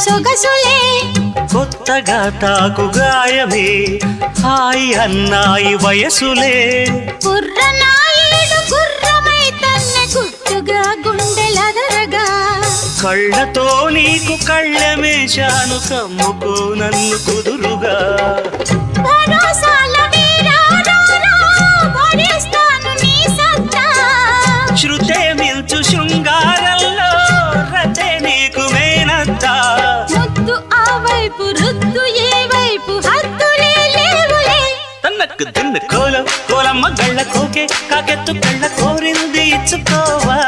సొగసులే కొత్తగా తాకు గాయమే హాయి అన్నాయి వయసులే కుర్రనాయుడు గుర్రమై తన్నే గుట్టుగా గుండెలదరగా కళ్ళతో నీకు కళ్ళమేశాను కమ్ముకో నన్ను కుదురుగా భరోసాల వీరా రారా భరిస్తాను నీ సత్తా శృతే మిల్చు శృంగారంలో రతే నీకు మేనత్తా ముద్దు ఆ వైపు రుద్దు ఏ వైపు హద్దులే లేవులే తన్నకు దిన్ను కోలం కోలమ్మ గళ్ళ కోకే కాకెత్తు కళ్ళ కోరింది ఇచ్చుకోవా